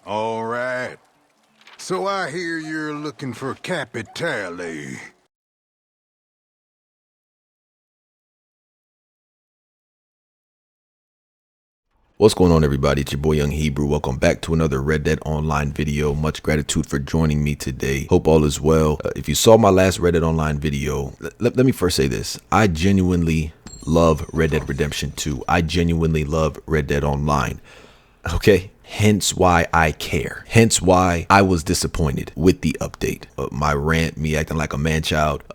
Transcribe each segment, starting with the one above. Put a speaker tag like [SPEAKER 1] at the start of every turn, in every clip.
[SPEAKER 1] All right. So I hear you're looking for Capitale.
[SPEAKER 2] What's going on, everybody? It's your boy Young Hebrew. Welcome back to another Red Dead Online video. Much gratitude for joining me today. Hope all is well. If you saw my last Red Dead Online video, let me first say this. I genuinely love Red Dead Redemption 2. I genuinely love Red Dead Online. Okay? Hence why I care. Hence why I was disappointed with the update. My rant, me acting like a man-child,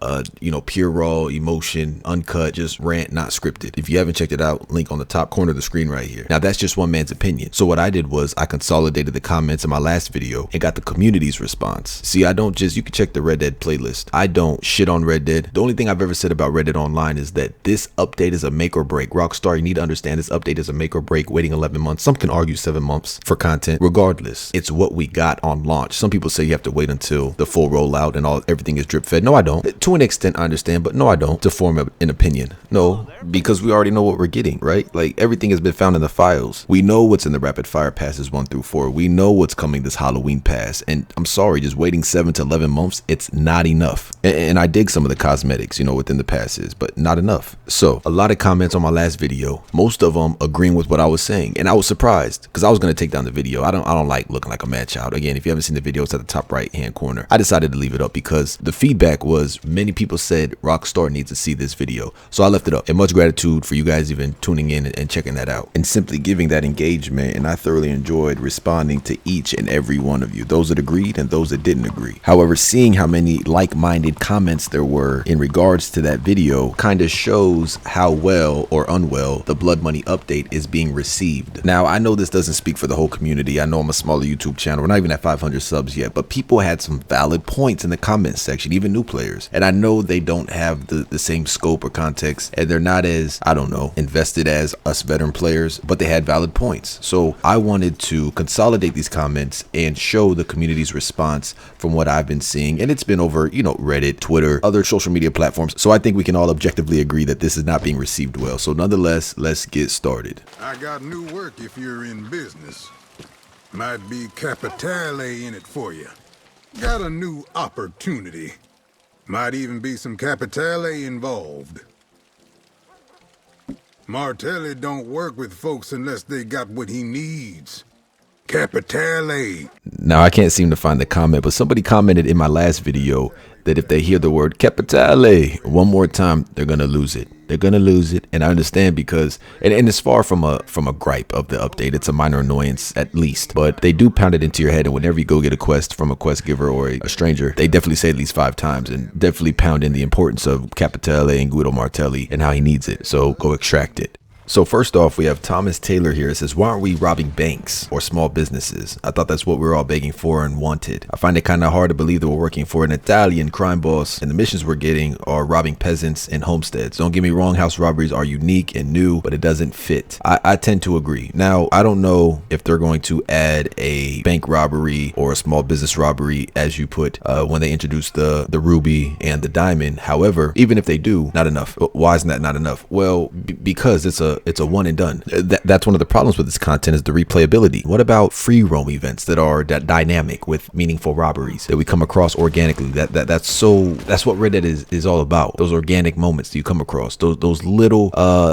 [SPEAKER 2] pure raw emotion, uncut, just rant, not scripted. If you haven't checked it out, link on the top corner of the screen right here. Now, that's just one man's opinion. So what I did was I consolidated the comments in my last video and got the community's response. See, I don't just, you can check the Red Dead playlist. I don't shit on Red Dead. The only thing I've ever said about Red Dead Online is that this update is a make or break. Rockstar, you need to understand this update is a make or break, waiting 11 months. Some can argue 7 months for content. Regardless, it's what we got on launch. Some people say you have to wait until the full rollout and everything is drip fed. No, I don't. To an extent, I understand, but no, I don't. To form an opinion. No, because we already know what we're getting, right? Like, everything has been found in the files. We know what's in the rapid fire passes 1 through 4. We know what's coming this Halloween pass. And I'm sorry, just waiting 7 to 11 months, it's not enough. And I dig some of the cosmetics, within the passes, but not enough. So a lot of comments on my last video, most of them agreeing with what I was saying. And I was surprised because I was going to take down the video. I don't like looking like a mad child. Again, if you haven't seen the video, it's at the top right hand corner. I decided to leave it up because the feedback was many people said Rockstar needs to see this video. So I left it up. And much gratitude for you guys even tuning in and checking that out and simply giving that engagement. And I thoroughly enjoyed responding to each and every one of you, those that agreed and those that didn't agree. However, seeing how many like-minded comments there were in regards to that video kind of shows how well or unwell the Blood Money update is being received. Now, I know this doesn't speak for the whole community. I know I'm a smaller YouTube channel. We're not even at 500 subs yet, but people had some valid points in the comment section, even new players. And I know they don't have the same scope or context, and they're not as, I don't know, invested as us veteran players, but they had valid points. So I wanted to consolidate these comments and show the community's response from what I've been seeing. And it's been over, Reddit, Twitter, other social media platforms. So I think we can all objectively agree that this is not being received well. So nonetheless, let's get started.
[SPEAKER 1] I got new work if you're in business. Might be Capitale in it for you. Got a new opportunity. Might even be some Capitale involved. Martelli don't work with folks unless they got what he needs. Capitale.
[SPEAKER 2] Now, I can't seem to find the comment, but somebody commented in my last video that if they hear the word Capitale one more time, they're going to lose it. They're going to lose it. And I understand because, and it's far from a gripe of the update. It's a minor annoyance at least, but they do pound it into your head. And whenever you go get a quest from a quest giver or a stranger, they definitely say at least 5 times and definitely pound in the importance of Capitale and Guido Martelli and how he needs it. So go extract it. So first off, we have Thomas Taylor here. It says, why aren't we robbing banks or small businesses? I thought that's what we were all begging for and wanted. I find it kind of hard to believe that we're working for an Italian crime boss and the missions we're getting are robbing peasants and homesteads. Don't get me wrong, house robberies are unique and new, but it doesn't fit. I tend to agree. Now, I don't know if they're going to add a bank robbery or a small business robbery, as you put, when they introduce the ruby and the diamond. However, even if they do, not enough. Why isn't that not enough? Well, because it's a one and done. That's one of the problems with this content is the replayability. What about free roam events that are dynamic with meaningful robberies that we come across organically? That's what Red Dead is all about. Those organic moments that you come across, those little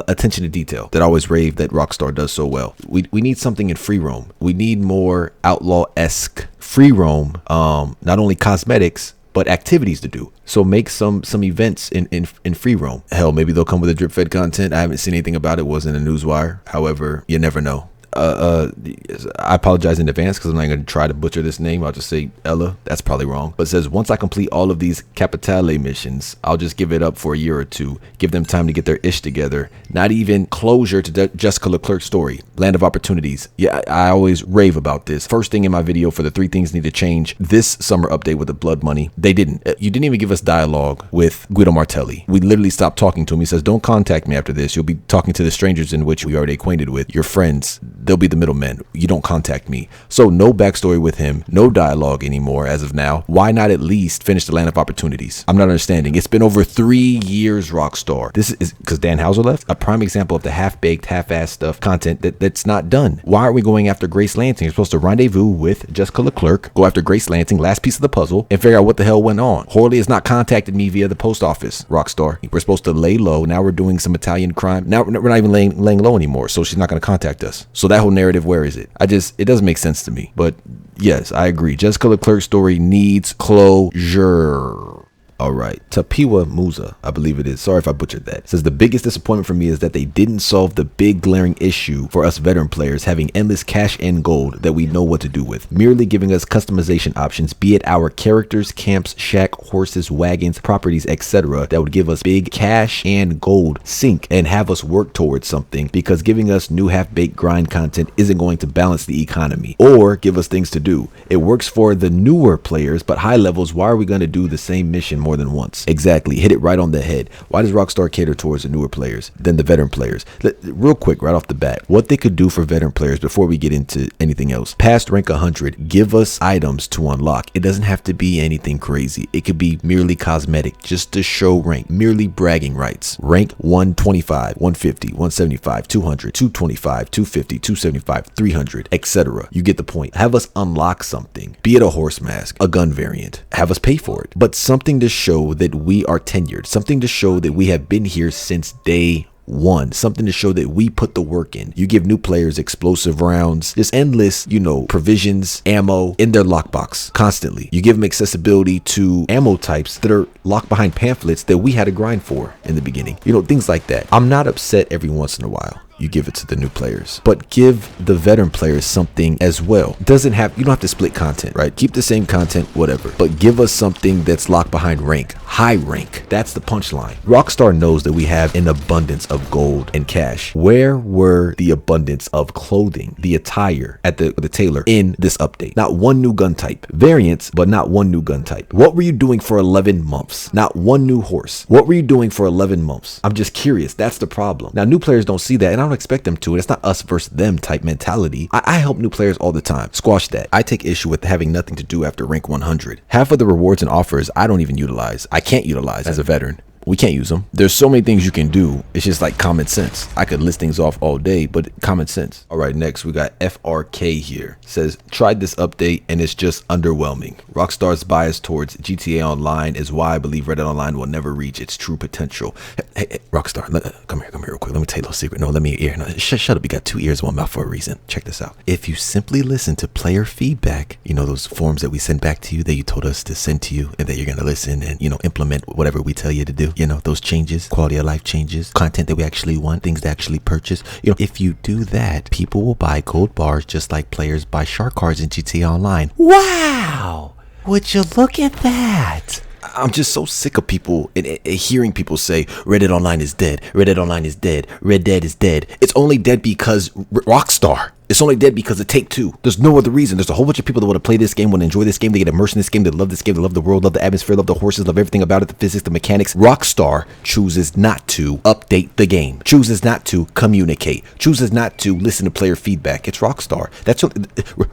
[SPEAKER 2] attention to detail that I always rave that Rockstar does so well. We need something in free roam. We need more outlaw-esque free roam, not only cosmetics, but activities to do. So make some events in free roam. Hell, maybe they'll come with a drip fed content. I haven't seen anything about it. Wasn't a newswire. However, you never know. I apologize in advance because I'm not going to try to butcher this name. I'll just say Ella. That's probably wrong. But it says, once I complete all of these Capitale missions, I'll just give it up for a year or two. Give them time to get their ish together. Not even closure to Jessica Leclerc's story. Land of opportunities. Yeah, I always rave about this. First thing in my video for the 3 things need to change this summer update with the blood money. They didn't. You didn't even give us dialogue with Guido Martelli. We literally stopped talking to him. He says, don't contact me after this. You'll be talking to the strangers in which we already acquainted with. Your friends. they'll be the middlemen. You don't contact me. So no backstory with him, no dialogue anymore as of now. Why not at least finish the Land of Opportunities? I'm not understanding. It's been over 3 years, Rockstar. This is because Dan Houser left. A prime example of the half-baked, half-assed stuff, content that's not done. Why aren't we going after Grace Lansing? You're supposed to rendezvous with Jessica Leclerc, go after Grace Lansing, last piece of the puzzle, and figure out what the hell went on. Horley has not contacted me via the post office, Rockstar. We're supposed to lay low. Now we're doing some Italian crime. Now we're not even laying low anymore, so she's not going to contact us. So that whole narrative, where is it? It doesn't make sense to me. But yes, I agree. Jessica Leclerc's story needs closure. All right. Tapiwa Musa, I believe it is. Sorry if I butchered that. Says the biggest disappointment for me is that they didn't solve the big glaring issue for us veteran players having endless cash and gold that we know what to do with. Merely giving us customization options, be it our characters, camps, shack, horses, wagons, properties, etc. that would give us big cash and gold sink and have us work towards something, because giving us new half-baked grind content isn't going to balance the economy or give us things to do. It works for the newer players, but high levels, why are we going to do the same mission more than once? Exactly. Hit it right on the head. Why does Rockstar cater towards the newer players than the veteran players? Real quick, right off the bat, what they could do for veteran players before we get into anything else. Past rank 100, give us items to unlock. It doesn't have to be anything crazy. It could be merely cosmetic, just to show rank, merely bragging rights. Rank 125, 150, 175, 200, 225, 250, 275, 300, etc. You get the point. Have us unlock something, be it a horse mask, a gun variant. Have us pay for it, but something to show that we are tenured, something to show that we have been here since day one, something to show that we put the work in. You give new players explosive rounds, just endless, provisions, ammo in their lockbox constantly. You give them accessibility to ammo types that are locked behind pamphlets that we had to grind for in the beginning. Things like that. I'm not upset every once in a while you give it to the new players, but give the veteran players something as well. You don't have to split content, right? Keep the same content, whatever, but give us something that's locked behind rank, high rank. That's the punchline. Rockstar knows that we have an abundance of gold and cash. Where were the abundance of clothing, the attire at the tailor in this update? Not one new gun type. Variants, but not one new gun type. What were you doing for 11 months? Not one new horse. What were you doing for 11 months? I'm just curious. That's the problem. Now, new players don't see that, and I don't expect them to. It's not us versus them type mentality. I help new players all the time. Squash that. I take issue with having nothing to do after rank 100. Half of the rewards and offers I don't even utilize. I can't utilize as a veteran. We can't use them. There's so many things you can do. It's just like common sense. I could list things off all day, but common sense. All right, next we got FRK here. Says, tried this update and it's just underwhelming. Rockstar's bias towards GTA Online is why I believe Red Dead Online will never reach its true potential. Hey, Rockstar, come here real quick. Let me tell you a little secret. No, let me hear. No, shut up. You got 2 ears, 1 mouth for a reason. Check this out. If you simply listen to player feedback, those forms that we send back to you that you told us to send to you and that you're going to listen and, implement whatever we tell you to do. Those changes, quality of life changes, content that we actually want, things to actually purchase. If you do that, people will buy gold bars just like players buy shark cards in GTA Online. Wow! Would you look at that? I'm just so sick of people and hearing people say Red Dead Online is dead. Red Dead Online is dead. Red Dead is dead. It's only dead because Rockstar. It's only dead because of Take-Two. There's no other reason. There's a whole bunch of people that want to play this game, want to enjoy this game, they get immersed in this game, they love this game, they love the world, love the atmosphere, love the horses, love everything about it, the physics, the mechanics. Rockstar chooses not to update the game, chooses not to communicate, chooses not to listen to player feedback. It's Rockstar. That's what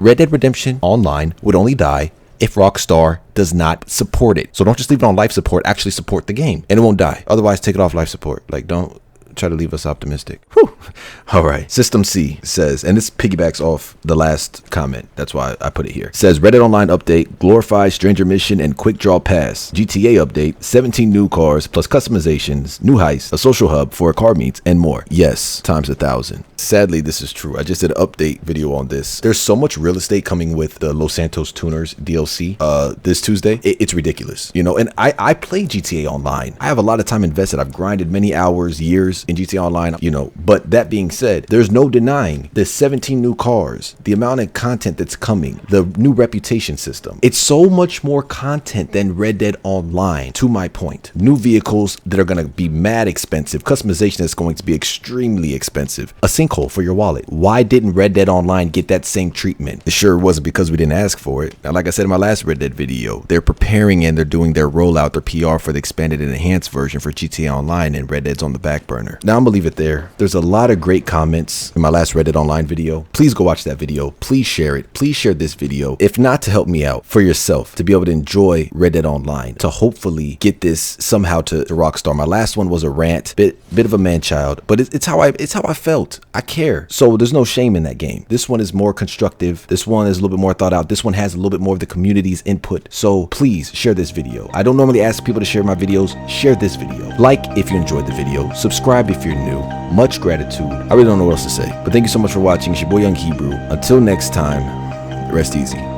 [SPEAKER 2] Red Dead Redemption Online would only die if Rockstar does not support it. So don't just leave it on life support, actually support the game and it won't die. Otherwise, take it off life support. Don't try to leave us optimistic. Whew. All right. System C says, and this piggybacks off the last comment, that's why I put it here. Says Red Dead Online update, glorified stranger mission and quick draw pass. GTA update, 17 new cars plus customizations, new heists, a social hub for car meets, and more. Yes, times 1,000. Sadly, this is true. I just did an update video on this. There's so much real estate coming with the Los Santos Tuners DLC this Tuesday. It's ridiculous, and I play GTA Online. I have a lot of time invested. I've grinded many hours, years in GTA Online, but that being said, there's no denying the 17 new cars, the amount of content that's coming, the new reputation system. It's so much more content than Red Dead Online, to my point. New vehicles that are going to be mad expensive, customization that's going to be extremely expensive, a sinkhole for your wallet. Why didn't Red Dead Online get that same treatment? It sure wasn't because we didn't ask for it. Now, like I said in my last Red Dead video, they're preparing and they're doing their rollout, their PR for the expanded and enhanced version for GTA Online, and Red Dead's on the back burner. owner. Now I'm gonna leave it there. There's a lot of great comments in my last Reddit Online video. Please go watch that video. Please share it. Please share this video. If not, to help me out, for yourself, to be able to enjoy Red Dead Online, to hopefully get this somehow to Rockstar. My last one was a rant, bit of a man-child, but it's how I felt. I care. So there's no shame in that game. This one is more constructive. This one is a little bit more thought out. This one has a little bit more of the community's input. So please share this video. I don't normally ask people to share my videos. Share this video. Like if you enjoyed the video. Subscribe if you're new. Much gratitude. I really don't know what else to say, but thank you so much for watching. It's your boy Young Hebrew. Until next time, rest easy.